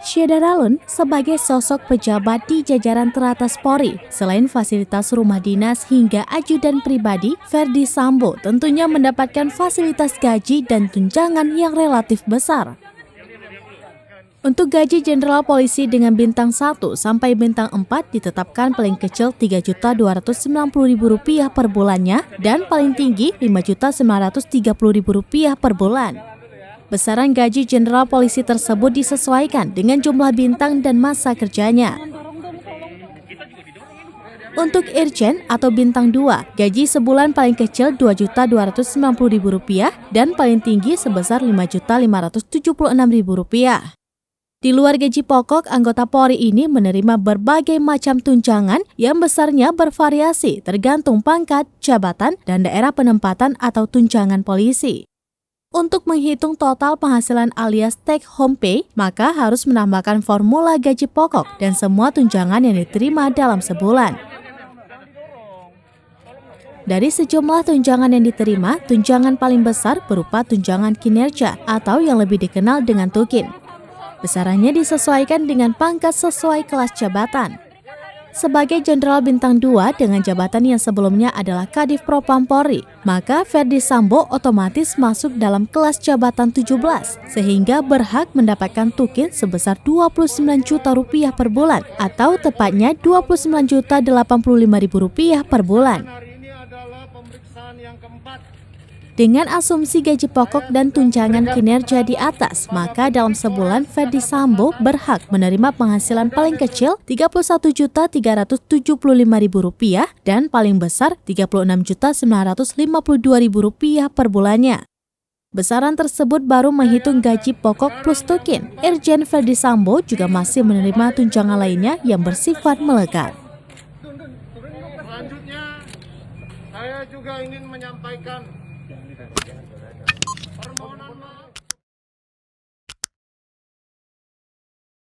Syeda Ralun sebagai sosok pejabat di jajaran teratas Polri, selain fasilitas rumah dinas hingga ajudan pribadi, Ferdy Sambo tentunya mendapatkan fasilitas gaji dan tunjangan yang relatif besar. Untuk gaji Jenderal Polisi dengan bintang 1 sampai bintang 4 ditetapkan paling kecil Rp3.290.000 per bulannya dan paling tinggi Rp5.930.000 per bulan. Besaran gaji Jenderal Polisi tersebut disesuaikan dengan jumlah bintang dan masa kerjanya. Untuk Irjen atau bintang 2, gaji sebulan paling kecil Rp2.290.000 dan paling tinggi sebesar Rp5.576.000. Di luar gaji pokok, anggota Polri ini menerima berbagai macam tunjangan yang besarnya bervariasi tergantung pangkat, jabatan, dan daerah penempatan atau tunjangan polisi. Untuk menghitung total penghasilan alias take home pay, maka harus menambahkan formula gaji pokok dan semua tunjangan yang diterima dalam sebulan. Dari sejumlah tunjangan yang diterima, tunjangan paling besar berupa tunjangan kinerja atau yang lebih dikenal dengan tukin. Besarannya disesuaikan dengan pangkat sesuai kelas jabatan. Sebagai Jenderal Bintang 2 dengan jabatan yang sebelumnya adalah Kadif Propam Polri, maka Ferdy Sambo otomatis masuk dalam kelas jabatan 17, sehingga berhak mendapatkan tukin sebesar Rp29 juta per bulan, atau tepatnya Rp29.085.000 per bulan. Dengan asumsi gaji pokok dan tunjangan kinerja di atas, maka dalam sebulan Ferdy Sambo berhak menerima penghasilan paling kecil Rp31.375.000 dan paling besar Rp36.952.000 per bulannya. Besaran tersebut baru menghitung gaji pokok plus tukin. Irjen Ferdy Sambo juga masih menerima tunjangan lainnya yang bersifat melekat. Selanjutnya, saya juga ingin menyampaikan permohonan